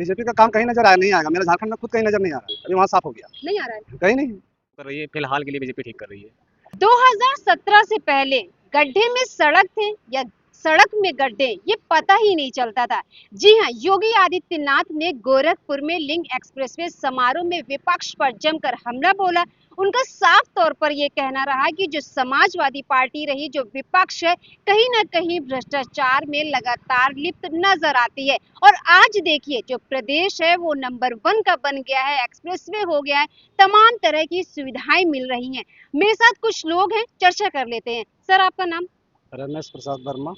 BJP का काम कहीं नजर आया नहीं आएगा। मेरा झारखंड में खुद कहीं नजर नहीं आ रहा है। अभी वहाँ साफ हो गया, नहीं आ रहा है। कहीं नहीं। कर रही है, फिलहाल के लिए बीजेपी ठीक कर रही है। 2017 से पहले गड्ढे में सड़क थे या सड़क में गड्ढे, ये पता ही नहीं चलता था। जी हाँ, योगी आदित्यनाथ ने गोरखपुर में लिंक एक्सप्रेसवे समारोह में विपक्ष पर जमकर हमला बोला। उनका साफ तौर पर यह कहना रहा कि जो समाजवादी पार्टी रही, जो विपक्ष है, कहीं ना कहीं भ्रष्टाचार में लगातार लिप्त नजर आती है। और आज देखिए, जो प्रदेश है वो नंबर 1 का बन गया है, एक्सप्रेसवे हो गया है, तमाम तरह की सुविधाएं मिल रही हैं। मेरे साथ कुछ लोग हैं, चर्चा कर लेते हैं। सर, आपका नाम? रमेश प्रसाद वर्मा।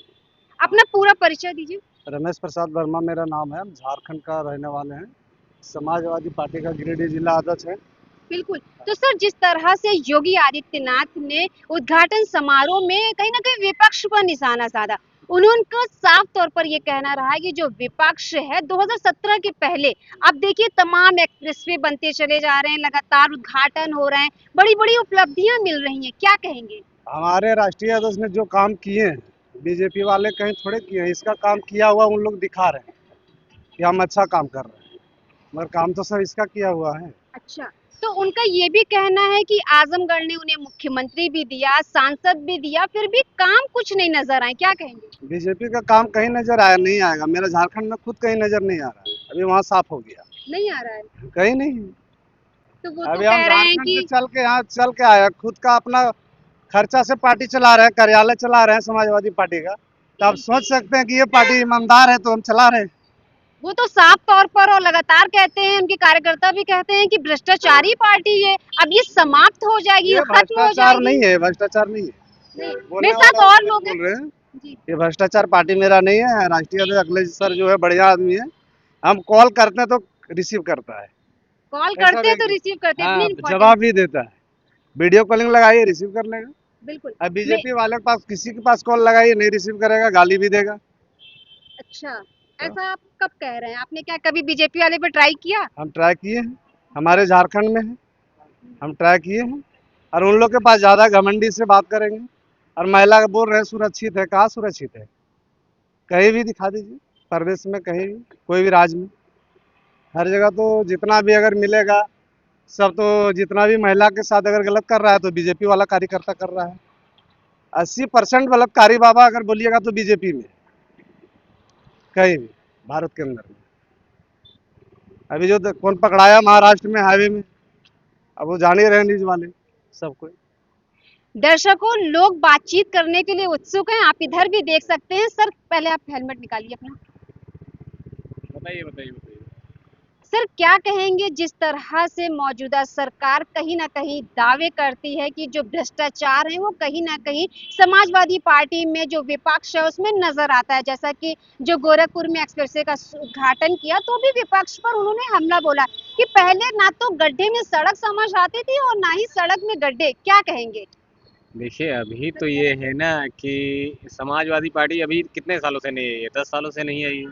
अपना पूरा परिचय दीजिए। रमेश प्रसाद वर्मा मेरा नाम है। हम झारखंड का रहने वाले हैं। समाजवादी पार्टी का गिरिडीह जिला अध्यक्ष है। बिल्कुल। तो सर, जिस तरह से योगी आदित्यनाथ ने उद्घाटन समारोह में कहीं ना कहीं विपक्ष पर निशाना साधा, उन्होंने साफ तौर पर यह कहना रहा है कि जो विपक्ष है 2017 के पहले, अब देखिए तमाम एक्सप्रेसवे बनते चले जा रहे हैं, लगातार उद्घाटन हो रहे हैं, बड़ी बड़ी उपलब्धियां मिल रही हैं, क्या कहेंगे? हमारे राष्ट्रीय अध्यक्ष ने जो काम किए हैं, बीजेपी वाले कहीं थोड़े किए हैं। इसका काम किया हुआ उन लोग दिखा रहे हैं कि हम अच्छा काम कर रहे हैं, मगर काम तो सब इसका किया हुआ है। अच्छा, तो उनका ये भी कहना है कि आजमगढ़ ने उन्हें मुख्यमंत्री भी दिया, सांसद भी दिया, फिर भी काम कुछ नहीं नजर आए, क्या कहेंगे? बीजेपी का काम कहीं नजर आया नहीं आएगा। मेरा झारखंड में खुद कहीं नजर नहीं आ रहा है। अभी वहाँ साफ हो गया, नहीं आ रहा है। कहीं नहीं। तो वो तो अभी हम कह रहे हैं झारखंड कि से चल के यहाँ चल के आया, खुद का अपना खर्चा से पार्टी चला रहे हैं, कार्यालय चला रहे हैं समाजवादी पार्टी का। तो आप सोच सकते हैं कि ये पार्टी ईमानदार है तो हम चला रहे हैं। वो तो साफ तौर पर और लगातार कहते हैं, उनके कार्यकर्ता भी कहते हैं कि भ्रष्टाचारी पार्टी है, अब ये समाप्त हो जाएगी, ये खत्म हो भ्रष्टाचार जाएगी। नहीं है, भ्रष्टाचार नहीं है। नहीं, बोलने मेरे साथ वाले और गलत लोग हैं। बोल रहे हैं। जी। ये भ्रष्टाचार पार्टी मेरा नहीं है। राष्ट्रीय अध्यक्ष अखिलेश सर जो है बढ़िया आदमी है। हम कॉल करते हैं तो रिसीव करता है। कॉल ऐसा करते हैं तो व्यक्ति, रिसीव करते हैं, इतनी हाँ, इम्पोर्टेंट। जवाब भी देता है। वीडियो कॉलिंग लगाइए, रिसीव कर लेगा। बिल्कुल। अब मैं बीजेपी वाले के पास किसी के पास कॉल लगाइए, नहीं रिसीव करेगा, गाली भी देगा। अच्छा, तो ऐसा आप कब कह रहे हैं? आपने क्या कभी बीजेपी वाले पे ट्राई किया? हम ट्राई किए हैं, हमारे झारखंड में है, हम ट्राई किए हैं। और उन लोग के पास ज़्यादा घमंडी से बात करेंगे। और महिला बोल रहे हैं सुरक्षित है, कहाँ सुरक्षित है? कहीं भी दिखा दीजिए, प्रदेश में कहीं भी, कोई भी राज्य में, हर जगह तो जितना भी अगर मिलेगा सब, तो जितना भी महिला के साथ अगर गलत कर रहा है तो बीजेपी वाला कार्यकर्ता कर रहा है। 80% बलात्कारी बाबा अगर बोलिएगा तो बीजेपी में, कहीं भी भारत के अंदर में। अभी जो कौन पकड़ाया महाराष्ट्र में हाईवे में, अब वो जान ही रहे न्यूज वाले सब कोई। दर्शकों, लोग बातचीत करने के लिए उत्सुक हैं, आप इधर भी देख सकते हैं। सर, पहले आप हेलमेट निकालिए अपना। बताइए बताइए बताइए। सर, क्या कहेंगे, जिस तरह से मौजूदा सरकार कहीं ना कहीं दावे करती है कि जो भ्रष्टाचार है वो कहीं ना कहीं समाजवादी पार्टी में जो विपक्ष है उसमें नजर आता है, जैसा कि जो गोरखपुर में एक्सप्रेसवे का उद्घाटन किया तो भी विपक्ष पर उन्होंने हमला बोला कि पहले ना तो गड्ढे में सड़क समझ आती थी और ना ही सड़क में गड्ढे, क्या कहेंगे? देखिए, अभी तो ये है ना कि समाजवादी पार्टी अभी कितने सालों से नहीं आई है, 10 सालों से नहीं आई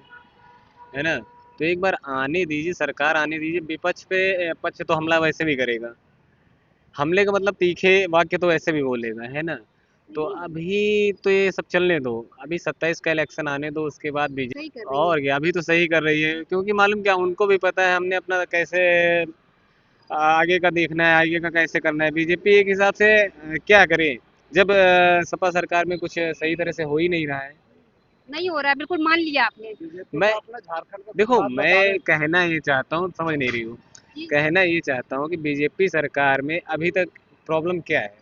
है ना? तो एक बार आने दीजिए, सरकार आने दीजिए। विपक्ष पे पक्ष तो हमला वैसे भी करेगा। हमले का मतलब तीखे वाक्य तो वैसे भी बोलेगा, है ना? तो अभी तो ये सब चलने दो। अभी 27 का इलेक्शन आने दो, उसके बाद सही कर बीजेपी रही है। और क्या, अभी तो सही कर रही है, क्योंकि मालूम क्या, उनको भी पता है हमने अपना कैसे आगे का देखना है, आगे का कैसे करना है। बीजेपी एक हिसाब से क्या करे, जब सपा सरकार में कुछ सही तरह से हो ही नहीं रहा है। नहीं हो रहा है, बिल्कुल मान लिया आपने। बीजेपी मैं को अपना झारखंड का देखो, बात बता मैं रहे कहना ये चाहता हूँ, समझ नहीं रही हूँ। जी। कहना ये चाहता हूँ कि बीजेपी सरकार में अभी तक प्रॉब्लम क्या है?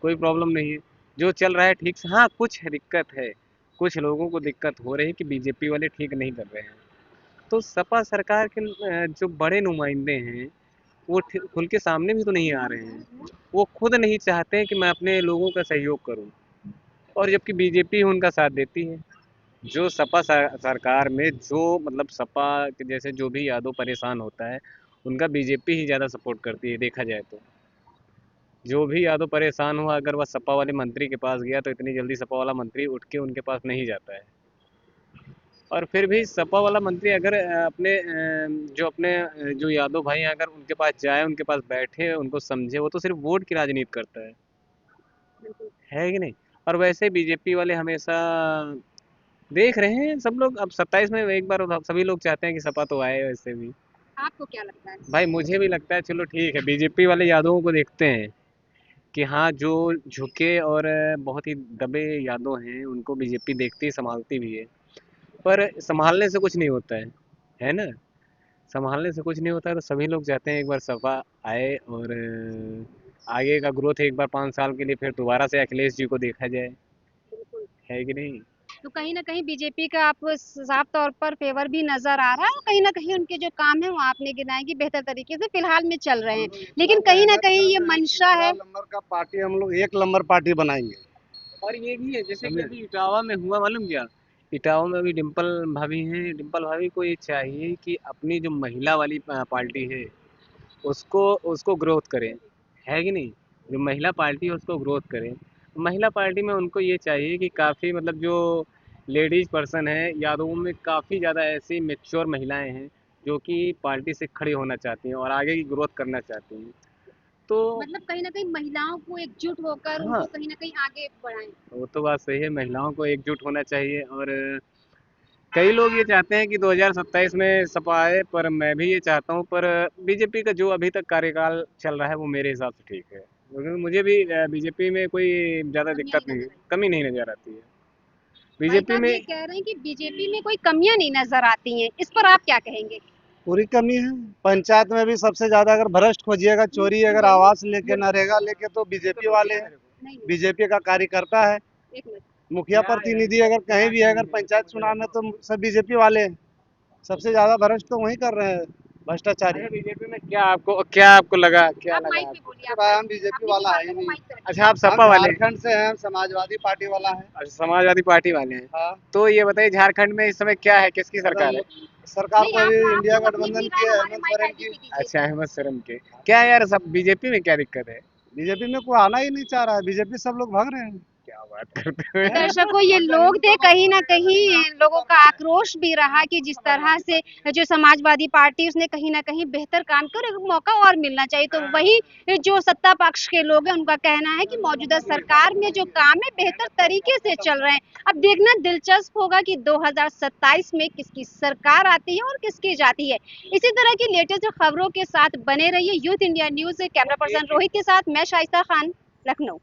कोई प्रॉब्लम नहीं है, जो चल रहा है ठीक से। हाँ, कुछ दिक्कत है, कुछ लोगों को दिक्कत हो रही है कि बीजेपी वाले ठीक नहीं कर रहे हैं। तो सपा सरकार के जो बड़े नुमाइंदे हैं, वो खुल के सामने भी तो नहीं आ रहे हैं। वो खुद नहीं चाहते हैं कि मैं अपने लोगों का सहयोग करूं, और जबकि बीजेपी उनका साथ देती है। जो सपा सरकार में जो मतलब सपा के जैसे जो भी यादव परेशान होता है, उनका बीजेपी ही ज़्यादा सपोर्ट करती है, देखा जाए तो। जो भी यादव परेशान हुआ, अगर वह सपा वाले मंत्री के पास गया तो इतनी जल्दी सपा वाला मंत्री उठ के उनके पास नहीं जाता है। और फिर भी सपा वाला मंत्री अगर अपने जो यादव भाई हैं, अगर उनके पास जाए, उनके पास बैठे, उनको समझे, वो तो सिर्फ वोट की राजनीति करता है कि नहीं? और वैसे बीजेपी वाले हमेशा देख रहे हैं सब लोग। अब 27 में एक बार सभी लोग चाहते हैं कि सपा तो आए वैसे भी। आपको क्या लगता है? भाई मुझे भी लगता है, चलो ठीक है, बीजेपी वाले यादवों को देखते हैं कि हाँ, जो झुके और बहुत ही दबे यादव हैं उनको बीजेपी देखती संभालती भी है। पर संभालने से कुछ नहीं होता है ना? संभालने से कुछ नहीं होता है, तो सभी लोग चाहते हैं एक बार सपा आए और आगे का ग्रोथ एक बार 5 साल के लिए फिर दोबारा से अखिलेश जी को देखा जाए, बिल्कुल। है कि नहीं? तो कहीं न कहीं बीजेपी का आपको साफ तौर पर फ़ेवर भी नज़र आ रहा है और कहीं न कहीं उनके जो काम हैं वो आपने गिनाए कि बेहतर तरीके से फ़िलहाल में चल रहे हम हैं। लोग इतना लेकिन कहीं न मेहनत कहीं कर ये रहे हैं कि मंशा पूरा है। नंबर का पार्टी हम लोग एक नंबर पार्टी बनाएंगे। और ये भी है, जैसे कि समझे? अभी इटावा में हुआ, मालूम क्या? इटावा में अभी डिम्पल भाभी हैं। डिम्पल भाभी को ये चाहिए कि अपनी जो महिला वाली पार्टी है उसको उसको ग्रोथ करें, है कि नहीं? जो महिला पार्टी है उसको ग्रोथ करें। महिला पार्टी में उनको ये चाहिए कि काफ़ी मतलब जो लेडीज पर्सन है यादवों में काफ़ी ज़्यादा ऐसी मेच्योर महिलाएं हैं जो कि पार्टी से खड़ी होना चाहती हैं और आगे की ग्रोथ करना चाहती हैं। तो मतलब कहीं न कहीं महिलाओं को एकजुट होकर हाँ, उनको कहीं न कहीं आगे बढ़ाएँ। वो तो बात सही है, महिलाओं को एकजुट होना चाहिए। और कई लोग ये चाहते हैं कि 2027 में सपा आए, पर मैं भी ये चाहता हूँ, पर बीजेपी का जो अभी तक कार्यकाल चल रहा है वो मेरे हिसाब से ठीक है, क्योंकि मुझे भी बीजेपी में कोई ज़्यादा कमियाँ दिक्कत नहीं नहीं, नज़र आई। कमी नहीं नज़र आती है भाई बीजेपी साहब में। ये कह रहे हैं कि बीजेपी में कोई कमियाँ नहीं नज़र आती हैं। इस पर आप क्या कहेंगे? पूरी कमी है। पंचायत में भी सबसे ज्यादा अगर भ्रष्ट खोजिएगा, चोरी अगर आवास लेके नरेगा लेके, तो बीजेपी वाले हैं। नहीं, नहीं, बीजेपी का कार्यकर्ता है। एक मिनट। मुखिया प्रतिनिधि अगर कहीं भी है, अगर पंचायत चुनाव में, तो सब बीजेपी वाले हैं। सबसे ज्यादा भ्रष्ट तो वही कर रहे हैं, भ्रष्टाचारी। अच्छा, बीजेपी में क्या आपको लगा, क्या आप लगा माइक पे आपको? बोलिए, अरे आप भाई, माइक हम बीजेपी अपनी जो वाला बात है ही है वो नहीं। माइक पे रखिए। अच्छा, आप हम सपा वाले हैं? झारखंड से हैं, हम समाजवादी पार्टी वाला है। अच्छा, समाजवादी पार्टी वाले हैं। हाँ। तो ये बताइए, झारखंड में इस समय क्या है, किसकी अरे सरकार है? सरकार नहीं तो आप अभी आप इंडिया लोग अपनी अपनी गठबंधन की राय है, हमारे हेमंत माइक सोरेन आईडी की। पे दीजिए। अच्छा, अहमद शर्म के। क्या यार, सब बीजेपी में क्या दिक्कत है? बीजेपी में कोई आना ही नहीं चाह रहा है, बीजेपी सब लोग भाग रहे हैं। क्या बात करते हो तो यार? दर्शकों ये लोग थे, कहीं न कहीं लोगों का आक्रोश भी रहा कि जिस तरह से जो समाजवादी पार्टी उसने कहीं न कहीं बेहतर काम कर, एक मौका और मिलना चाहिए। तो वही जो सत्ता पक्ष के लोग हैं उनका कहना है कि मौजूदा सरकार में जो काम है बेहतर तरीके से चल रहे हैं। अब देखना दिलचस्प होगा कि 2027 में किसकी सरकार आती है और किसकी जाती है। इसी तरह की लेटेस्ट खबरों के साथ बने रहिए youth India news. Camera person Rohit के साथ मैं शाइस्ता खान, लखनऊ।